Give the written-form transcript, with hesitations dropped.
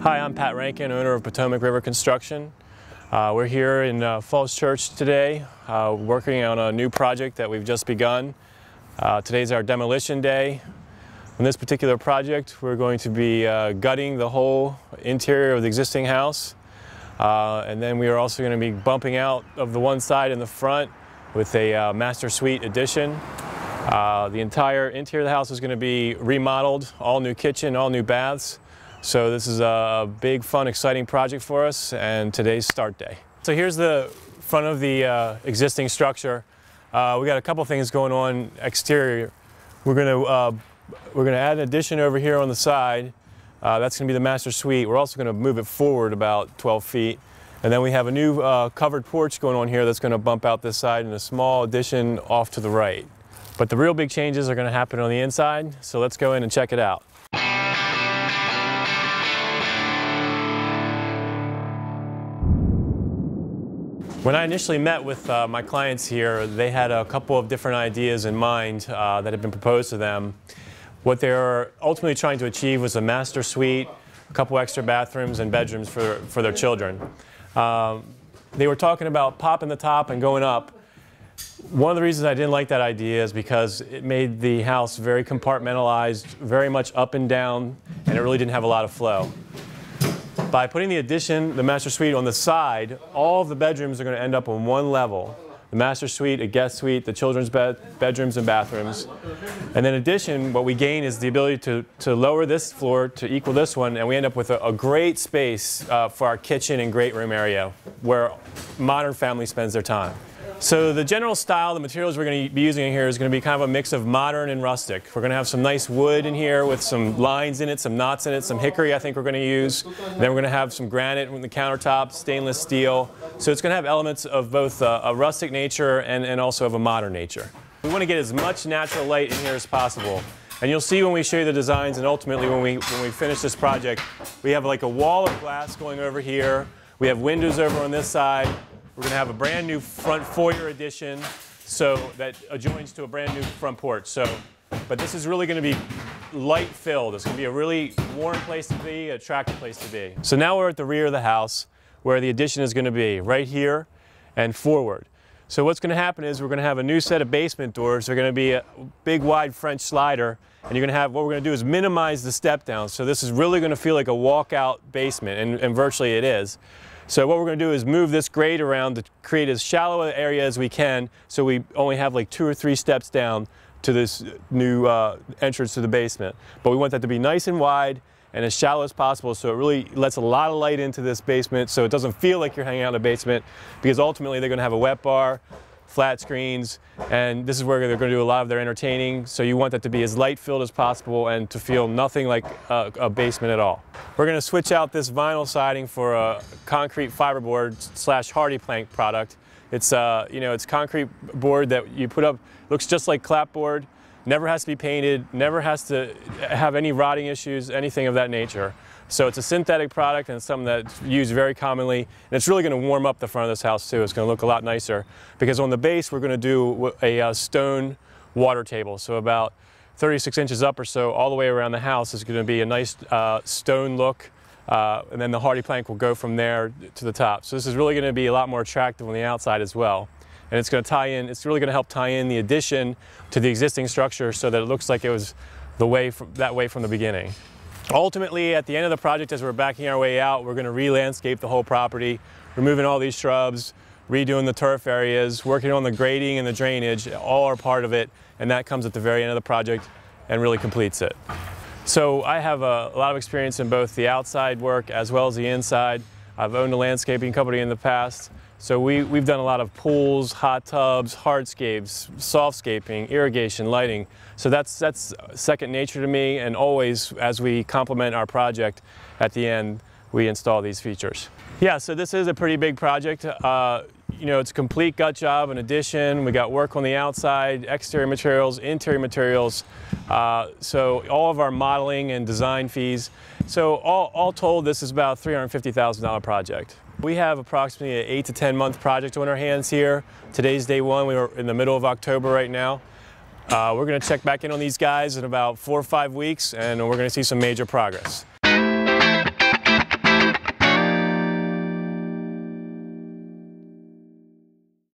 Hi, I'm Pat Rankin, owner of Potomac River Construction. We're here in Falls Church today, working on a new project that we've just begun. Today's our demolition day. On this particular project, we're going to be gutting the whole interior of the existing house. And then we are also going to be bumping out of the one side in the front with a master suite addition. The entire interior of the house is going to be remodeled, all new kitchen, all new baths. So this is a big, fun, exciting project for us, and today's start day. So here's the front of the existing structure. We got a couple things going on exterior. We're going to add an addition over here on the side. That's going to be the master suite. We're also going to move it forward about 12 feet. And then we have a new covered porch going on here that's going to bump out this side and a small addition off to the right. But the real big changes are going to happen on the inside, so let's go in and check it out. When I initially met with my clients here, they had a couple of different ideas in mind that had been proposed to them. What they were ultimately trying to achieve was a master suite, a couple extra bathrooms and bedrooms for their children. They were talking about popping the top and going up. One of the reasons I didn't like that idea is because it made the house very compartmentalized, very much up and down, and it really didn't have a lot of flow. By putting the addition, the master suite on the side, all of the bedrooms are going to end up on one level. The master suite, a guest suite, the children's bedrooms and bathrooms. And in addition, what we gain is the ability to lower this floor to equal this one, and we end up with a great space for our kitchen and great room area where modern family spends their time. So the general style, the materials we're going to be using in here is going to be kind of a mix of modern and rustic. We're going to have some nice wood in here with some lines in it, some knots in it, some hickory I think we're going to use. And then we're going to have some granite on the countertop, stainless steel. So it's going to have elements of both a rustic nature and also of a modern nature. We want to get as much natural light in here as possible. And you'll see when we show you the designs, and ultimately when we finish this project, we have like a wall of glass going over here. We have windows over on this side. We're going to have a brand new front foyer addition, so that adjoins to a brand new front porch. But this is really going to be light filled. It's going to be a really warm place to be, attractive place to be. So now we're at the rear of the house where the addition is going to be, right here and forward. So what's going to happen is we're going to have a new set of basement doors. They're going to be a big wide French slider, and you're going to have, what we're going to do is minimize the step down. So this is really going to feel like a walkout basement, and virtually it is. So what we're going to do is move this grade around to create as shallow an area as we can, so we only have like 2 or 3 steps down to this new entrance to the basement. But we want that to be nice and wide and as shallow as possible, so it really lets a lot of light into this basement so it doesn't feel like you're hanging out in a basement, because ultimately they're going to have a wet bar, flat screens, and this is where they're going to do a lot of their entertaining, so you want that to be as light filled as possible and to feel nothing like a basement at all. We're going to switch out this vinyl siding for a concrete fiberboard / hardy plank product. It's it's concrete board that you put up, looks just like clapboard, never has to be painted, never has to have any rotting issues, anything of that nature. So it's a synthetic product, and it's something that's used very commonly, and it's really going to warm up the front of this house too. It's going to look a lot nicer, because on the base we're going to do a stone water table, so about 36 inches up or so all the way around the house is going to be a nice stone look, and then the hardy plank will go from there to the top. So this is really going to be a lot more attractive on the outside as well, and it's going to tie in, it's really going to help tie in the addition to the existing structure so that it looks like it was that way from the beginning. Ultimately, at the end of the project, as we're backing our way out, we're going to re-landscape the whole property, removing all these shrubs, redoing the turf areas, working on the grading and the drainage. All are part of it, and that comes at the very end of the project and really completes it. So I have a lot of experience in both the outside work as well as the inside. I've owned a landscaping company in the past, so we've done a lot of pools, hot tubs, hardscapes, softscaping, irrigation, lighting. So that's second nature to me, and always as we complement our project at the end, we install these features. Yeah, so this is a pretty big project. It's a complete gut job, an addition. We got work on the outside, exterior materials, interior materials. So all of our modeling and design fees. So all told, this is about a $350,000 project. We have approximately an 8 to 10 month project on our hands here. Today's day one. We were in the middle of October right now. We're going to check back in on these guys in about 4 or 5 weeks, and we're going to see some major progress.